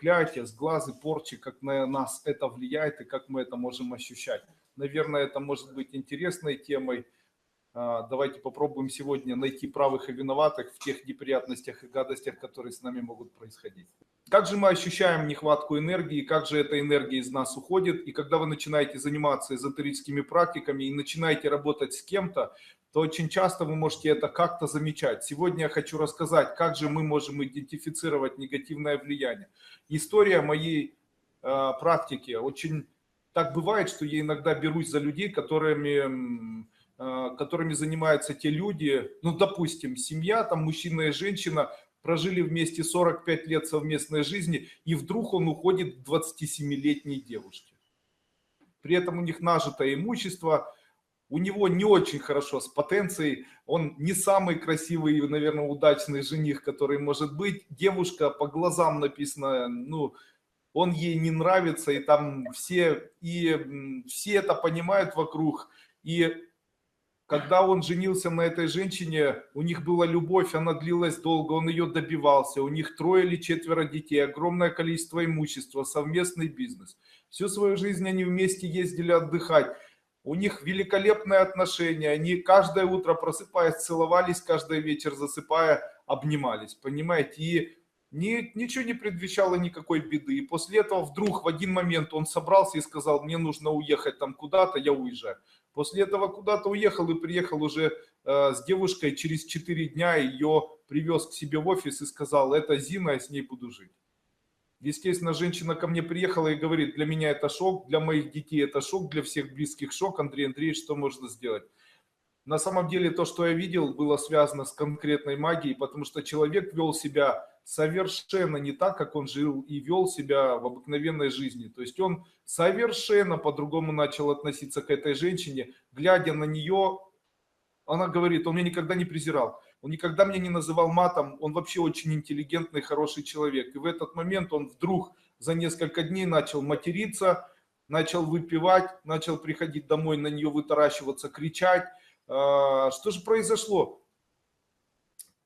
проклятия, сглазы, порчи, как на нас это влияет и как мы это можем ощущать. Наверное, это может быть интересной темой. Давайте попробуем сегодня найти правых и виноватых в тех неприятностях и гадостях, которые с нами могут происходить. Как же мы ощущаем нехватку энергии, как же эта энергия из нас уходит. И когда вы начинаете заниматься эзотерическими практиками и начинаете работать с кем-то, то очень часто вы можете это как-то замечать. Сегодня я хочу рассказать, как же мы можем идентифицировать негативное влияние. История моей практики. Очень так бывает, что я иногда берусь за людей, которыми занимаются те люди, ну, допустим, семья, там мужчина и женщина, прожили вместе 45 лет совместной жизни, и вдруг он уходит к 27-летней девушке. При этом у них нажитое имущество, у него не очень хорошо с потенцией, он не самый красивый и, наверное, удачный жених, который может быть. Девушка, по глазам написано, ну, он ей не нравится, и там все это понимают вокруг. И когда он женился на этой женщине, у них была любовь, она длилась долго, он ее добивался, у них 3 или 4 детей, огромное количество имущества, совместный бизнес. Всю свою жизнь они вместе ездили отдыхать. У них великолепные отношения, они каждое утро просыпаясь целовались, каждый вечер засыпая обнимались, понимаете? И ничего не предвещало никакой беды. И после этого вдруг в один момент он собрался и сказал: мне нужно уехать там куда-то, я уезжаю. После этого куда-то уехал и приехал уже с девушкой, через 4 дня ее привез к себе в офис и сказал: это Зина, я с ней буду жить. Естественно, женщина ко мне приехала и говорит: для меня это шок, для моих детей это шок, для всех близких шок. Андрей Андреевич, что можно сделать? На самом деле то, что я видел, было связано с конкретной магией, потому что человек вел себя совершенно не так, как он жил и вел себя в обыкновенной жизни. То есть он совершенно по-другому начал относиться к этой женщине. Глядя на нее, она говорит: он меня никогда не презирал, он никогда меня не называл матом, он вообще очень интеллигентный, хороший человек. И в этот момент он вдруг за несколько дней начал материться, начал выпивать, начал приходить домой, на нее вытаращиваться, кричать. Что же произошло?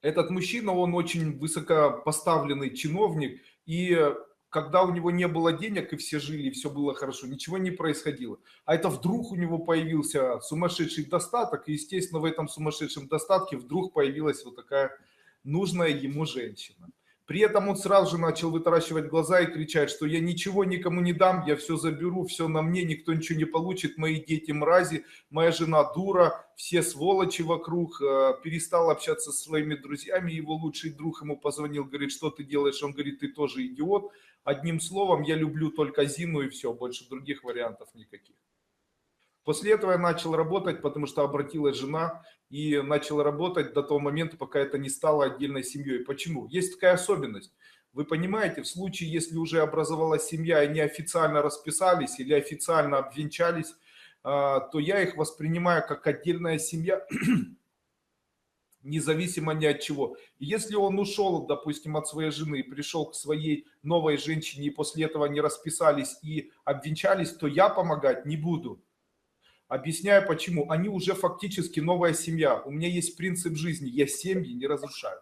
Этот мужчина, он очень высокопоставленный чиновник, и когда у него не было денег, и все жили, и все было хорошо, ничего не происходило. А это вдруг у него появился сумасшедший достаток, и, естественно, в этом сумасшедшем достатке вдруг появилась вот такая нужная ему женщина. При этом он сразу же начал вытаращивать глаза и кричать, что я ничего никому не дам, я все заберу, все на мне, никто ничего не получит, мои дети мрази, моя жена дура, все сволочи вокруг. Перестал общаться со своими друзьями, его лучший друг ему позвонил, говорит: что ты делаешь? Он говорит: ты тоже идиот. Одним словом, я люблю только Зину и все, больше других вариантов никаких. После этого я начал работать, потому что обратилась жена, и начал работать до того момента, пока это не стало отдельной семьей. Почему? Есть такая особенность. Вы понимаете, в случае, если уже образовалась семья и неофициально расписались или официально обвенчались, то я их воспринимаю как отдельная семья, независимо ни от чего. И если он ушел, допустим, от своей жены, пришел к своей новой женщине, и после этого не расписались и обвенчались, то я помогать не буду. Объясняю почему. Они уже фактически новая семья. У меня есть принцип жизни. Я семьи не разрушаю.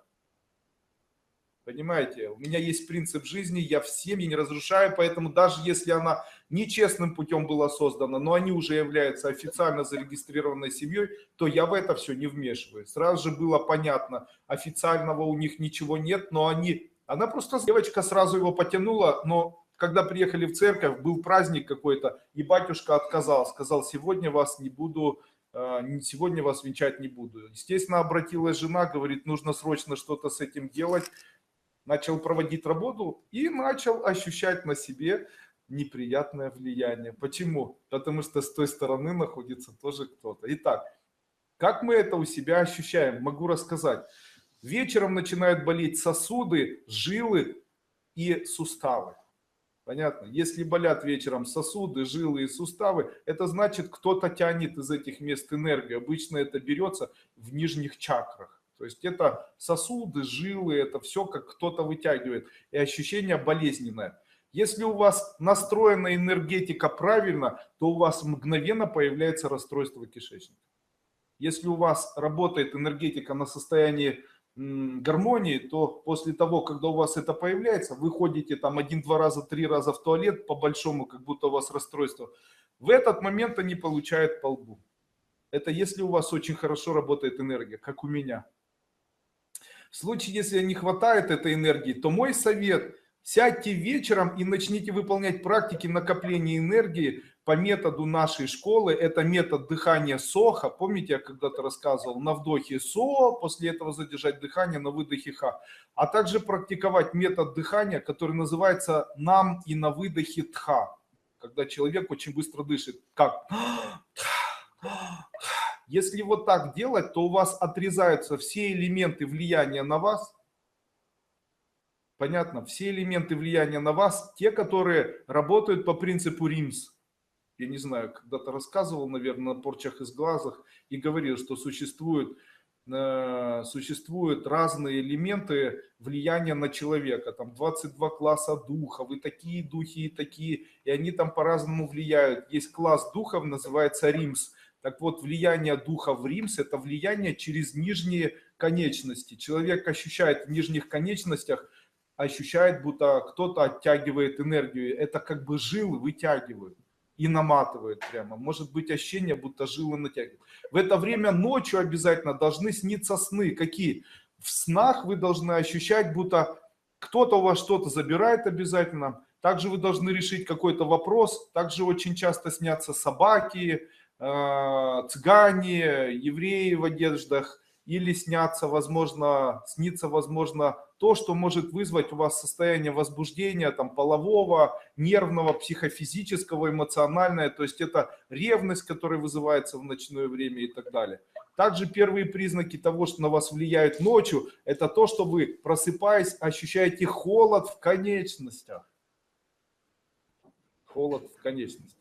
Понимаете? У меня есть принцип жизни. Я в семьи не разрушаю. Поэтому даже если она нечестным путем была создана, но они уже являются официально зарегистрированной семьей, то я в это все не вмешиваюсь. Сразу же было понятно. Официального у них ничего нет, но она просто, девочка сразу его потянула, но когда приехали в церковь, был праздник какой-то, и батюшка отказал, сказал: сегодня вас не буду, сегодня вас венчать не буду. Естественно, обратилась жена, говорит: нужно срочно что-то с этим делать. Начал проводить работу и начал ощущать на себе неприятное влияние. Почему? Потому что с той стороны находится тоже кто-то. Итак, как мы это у себя ощущаем? Могу рассказать. Вечером начинают болеть сосуды, жилы и суставы. Понятно? Если болят вечером сосуды, жилы и суставы, это значит, кто-то тянет из этих мест энергию. Обычно это берется в нижних чакрах. То есть это сосуды, жилы, это все как кто-то вытягивает. И ощущение болезненное. Если у вас настроена энергетика правильно, то у вас мгновенно появляется расстройство кишечника. Если у вас работает энергетика на состоянии гармонии, то после того, когда у вас это появляется, вы ходите там 1-2 раза, 3 раза в туалет по-большому, как будто у вас расстройство. В этот момент они получают по лбу. Это если у вас очень хорошо работает энергия, как у меня. В случае, если не хватает этой энергии, то мой совет: сядьте вечером и начните выполнять практики накопления энергии по методу нашей школы. Это метод дыхания СОХа. Помните, я когда-то рассказывал, на вдохе СО, после этого задержать дыхание, на выдохе ХА. А также практиковать метод дыхания, который называется НАМ, и на выдохе ТХА. Когда человек очень быстро дышит. Как? Если вот так делать, то у вас отрезаются все элементы влияния на вас. Понятно? Все элементы влияния на вас, те, которые работают по принципу РИМС. Я не знаю, когда-то рассказывал, наверное, на порчах из глазах и говорил, что существуют разные элементы влияния на человека. Там 22 класса духов, и такие духи, и такие, и они там по-разному влияют. Есть класс духов, называется РИМС. Так вот, влияние духа в РИМС – это влияние через нижние конечности. Человек ощущает в нижних конечностях, ощущает, будто кто-то оттягивает энергию. Это как бы жилы вытягивают и наматывают прямо. Может быть ощущение, будто жилы натягивают. В это время ночью обязательно должны сниться сны. Какие? В снах вы должны ощущать, будто кто-то у вас что-то забирает обязательно. Также вы должны решить какой-то вопрос. Также очень часто снятся собаки, цыгане, евреи в одеждах, или снится, возможно, то, что может вызвать у вас состояние возбуждения, там, полового, нервного, психофизического, эмоциональное, то есть это ревность, которая вызывается в ночное время и так далее. Также первые признаки того, что на вас влияет ночью, это то, что вы, просыпаясь, ощущаете холод в конечностях. Холод в конечностях.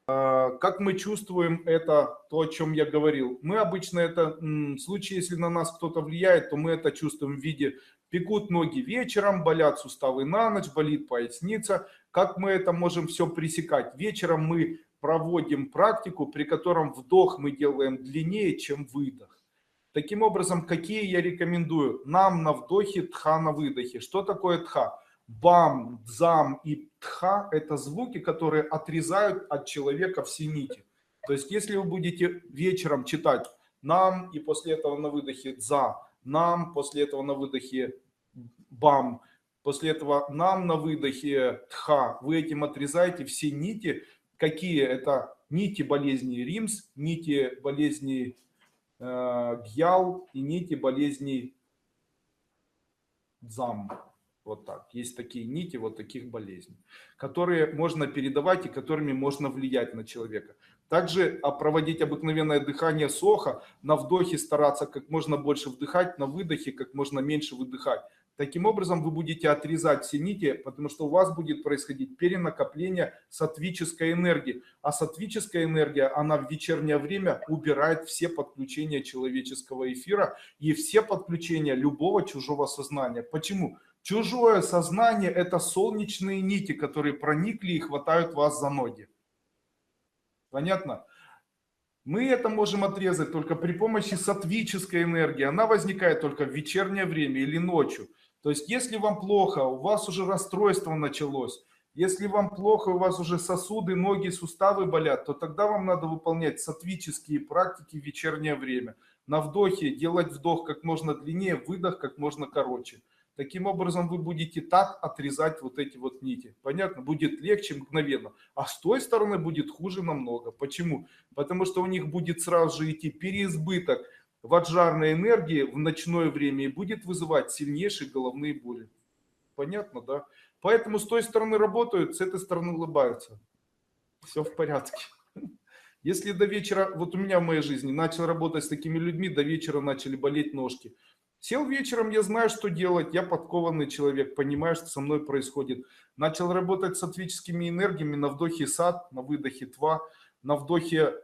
Как мы чувствуем это, то, о чем я говорил? Мы обычно это, в случае, если на нас кто-то влияет, то мы это чувствуем в виде: пекут ноги вечером, болят суставы на ночь, болит поясница. Как мы это можем все пресекать? Вечером мы проводим практику, при котором вдох мы делаем длиннее, чем выдох. Таким образом, какие я рекомендую? Нам на вдохе, тха на выдохе. Что такое тха? Бам, дзам и тха – это звуки, которые отрезают от человека все нити. То есть, если вы будете вечером читать нам, и после этого на выдохе дза, нам, после этого на выдохе бам, после этого нам на выдохе тха, вы этим отрезаете все нити. Какие? Это нити болезней РИМС, нити болезней гьял и нити болезней дзам. Вот так. Есть такие нити вот таких болезней, которые можно передавать и которыми можно влиять на человека. Также проводить обыкновенное дыхание СОХа, на вдохе стараться как можно больше вдыхать, на выдохе как можно меньше выдыхать. Таким образом вы будете отрезать все нити, потому что у вас будет происходить перенакопление саттвической энергии. А саттвическая энергия, она в вечернее время убирает все подключения человеческого эфира и все подключения любого чужого сознания. Почему? Чужое сознание – это солнечные нити, которые проникли и хватают вас за ноги. Понятно? Мы это можем отрезать только при помощи саттвической энергии. Она возникает только в вечернее время или ночью. То есть, если вам плохо, у вас уже расстройство началось, если вам плохо, у вас уже сосуды, ноги, суставы болят, то тогда вам надо выполнять саттвические практики в вечернее время. На вдохе делать вдох как можно длиннее, выдох как можно короче. Таким образом вы будете так отрезать вот эти вот нити. Понятно? Будет легче мгновенно. А с той стороны будет хуже намного. Почему? Потому что у них будет сразу же идти переизбыток ваджарной энергии в ночное время и будет вызывать сильнейшие головные боли. Понятно, да? Поэтому с той стороны работают, с этой стороны улыбаются. Все в порядке. Если до вечера, вот у меня в моей жизни, начал работать с такими людьми, до вечера начали болеть ножки. Сел вечером, я знаю, что делать, я подкованный человек, понимаю, что со мной происходит. Начал работать с саттвическими энергиями на вдохе сат, на выдохе тва, на вдохе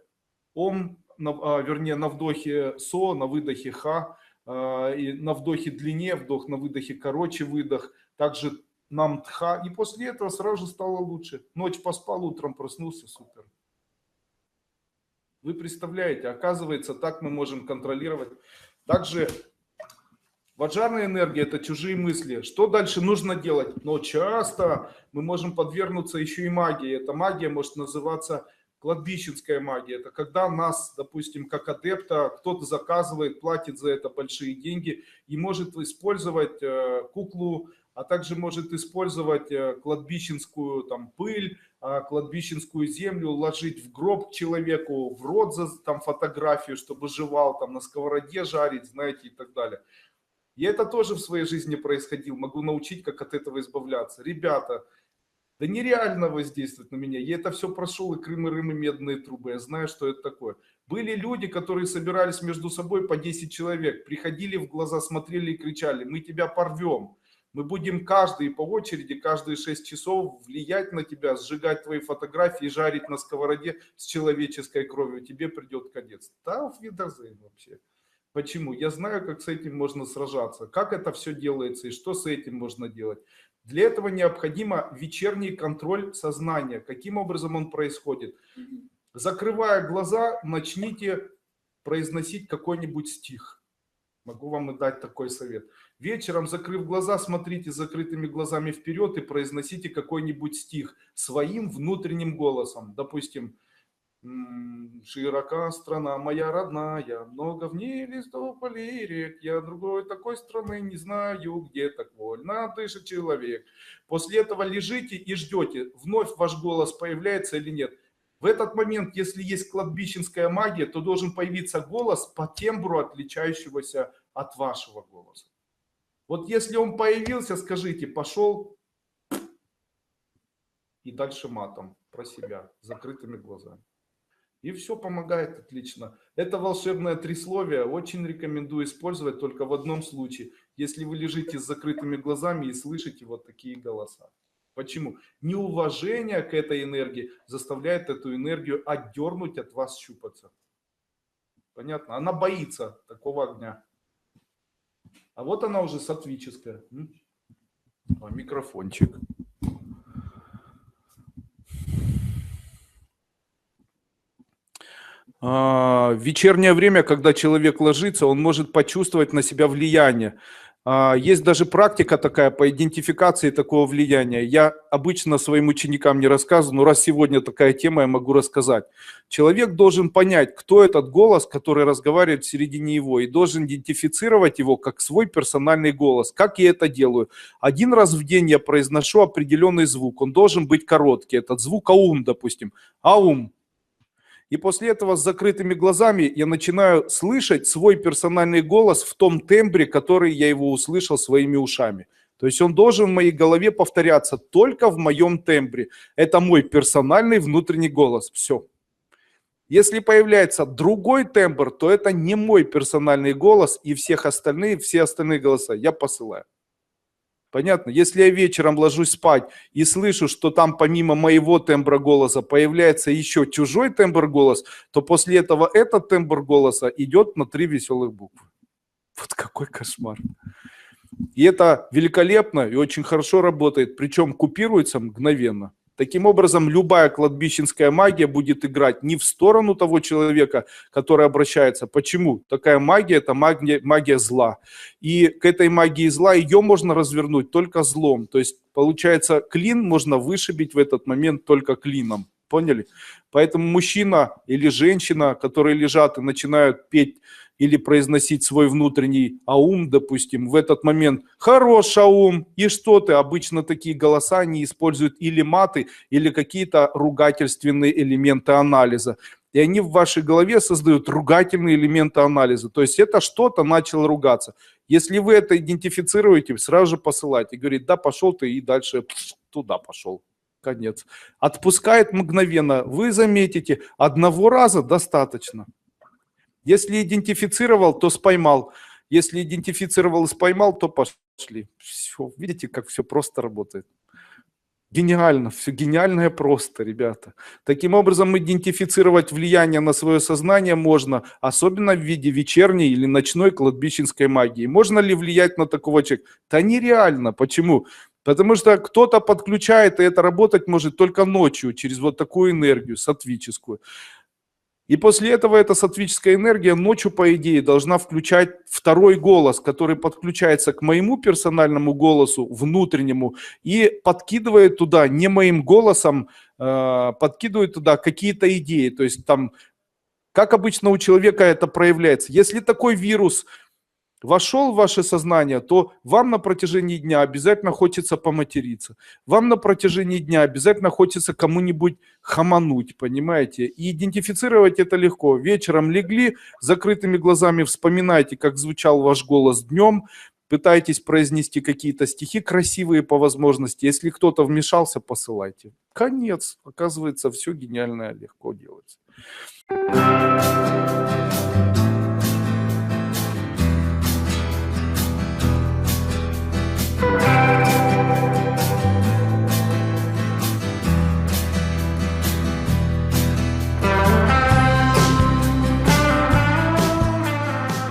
ом, на вдохе со, на выдохе ха, и на вдохе длиннее вдох, на выдохе короче выдох, также нам тха, и после этого сразу же стало лучше. Ночь поспал, утром проснулся, супер. Вы представляете, оказывается, так мы можем контролировать. Также Ваджарная энергия – это чужие мысли. Что дальше нужно делать? Но часто мы можем подвергнуться еще и магии. Эта магия может называться кладбищенская магия. Это когда нас, допустим, как адепта, кто-то заказывает, платит за это большие деньги и может использовать куклу, а также может использовать кладбищенскую там, пыль, кладбищенскую землю, ложить в гроб человеку, в рот там, фотографию, чтобы жевал, там, на сковороде жарить, знаете, и так далее. И это тоже в своей жизни происходило. Могу научить, как от этого избавляться. Ребята, да нереально воздействует на меня. Я это все прошел, и Крым, и медные трубы. Я знаю, что это такое. Были люди, которые собирались между собой по 10 человек. Приходили в глаза, смотрели и кричали: мы тебя порвем. Мы будем каждый по очереди, каждые 6 часов влиять на тебя, сжигать твои фотографии, жарить на сковороде с человеческой кровью. Тебе придет конец. Да, auf Wiedersehen вообще. Почему? Я знаю, как с этим можно сражаться, как это все делается и что с этим можно делать. Для этого необходимо вечерний контроль сознания. Каким образом он происходит? Закрывая глаза, начните произносить какой-нибудь стих. Могу вам и дать такой совет. Вечером, закрыв глаза, смотрите закрытыми глазами вперед и произносите какой-нибудь стих своим внутренним голосом. Допустим, широка страна моя родная, много в ней листов полей рек, я другой такой страны не знаю, где так вольно дышит человек. После этого лежите и ждете, вновь ваш голос появляется или нет. В этот момент, если есть кладбищенская магия, то должен появиться голос по тембру, отличающегося от вашего голоса. Вот если он появился, скажите: пошел, и дальше матом про себя, закрытыми глазами. И все помогает отлично. Это волшебное трисловие очень рекомендую использовать только в одном случае. Если вы лежите с закрытыми глазами и слышите вот такие голоса. Почему? Неуважение к этой энергии заставляет эту энергию отдернуть от вас щупаться. Понятно? Она боится такого огня. А вот она уже сатвическая. Микрофончик. В вечернее время, когда человек ложится, он может почувствовать на себя влияние. Есть даже практика такая по идентификации такого влияния. Я обычно своим ученикам не рассказываю, но раз сегодня такая тема, я могу рассказать. Человек должен понять, кто этот голос, который разговаривает в середине его, и должен идентифицировать его как свой персональный голос. Как я это делаю? Один раз в день я произношу определенный звук. Он должен быть короткий. Этот звук аум, допустим. Аум. И после этого с закрытыми глазами я начинаю слышать свой персональный голос в том тембре, который я его услышал своими ушами. То есть он должен в моей голове повторяться только в моем тембре. Это мой персональный внутренний голос. Все. Если появляется другой тембр, то это не мой персональный голос, и все остальные голоса я посылаю. Понятно? Если я вечером ложусь спать и слышу, что там помимо моего тембра голоса появляется еще чужой тембр голоса, то после этого этот тембр голоса идет на 3 веселых буквы. Вот какой кошмар. И это великолепно и очень хорошо работает, причем купируется мгновенно. Таким образом, любая кладбищенская магия будет играть не в сторону того человека, который обращается. Почему? Такая магия – это магия зла. И к этой магии зла ее можно развернуть только злом. То есть, получается, клин можно вышибить в этот момент только клином. Поняли? Поэтому мужчина или женщина, которые лежат и начинают петь или произносить свой внутренний аум, допустим, в этот момент «хорош аум», и что ты? Обычно такие голоса они используют или маты, или какие-то ругательственные элементы анализа. И они в вашей голове создают ругательные элементы анализа. То есть это что-то начало ругаться. Если вы это идентифицируете, сразу же посылайте. Говорит: да, пошел ты, и дальше туда пошел. Конец. Отпускает мгновенно. Вы заметите, одного раза достаточно. Если идентифицировал, то споймал. Если идентифицировал и споймал, то пошли. Все. Видите, как все просто работает. Гениально. Все гениальное просто, ребята. Таким образом, идентифицировать влияние на свое сознание можно, особенно в виде вечерней или ночной кладбищенской магии. Можно ли влиять на такого человека? Да нереально. Почему? Потому что кто-то подключает, и это работать может только ночью, через вот такую энергию сатвическую. И после этого эта саттвическая энергия ночью, по идее, должна включать второй голос, который подключается к моему персональному голосу, внутреннему, и подкидывает туда, не моим голосом, подкидывает туда какие-то идеи. То есть там, как обычно у человека это проявляется. Если такой вирус вошел в ваше сознание, то вам на протяжении дня обязательно хочется поматериться. Вам на протяжении дня обязательно хочется кому-нибудь хамануть, понимаете? И идентифицировать это легко. Вечером легли, закрытыми глазами вспоминайте, как звучал ваш голос днем, пытайтесь произнести какие-то стихи красивые по возможности. Если кто-то вмешался, посылайте. Конец. Оказывается, все гениальное легко делается.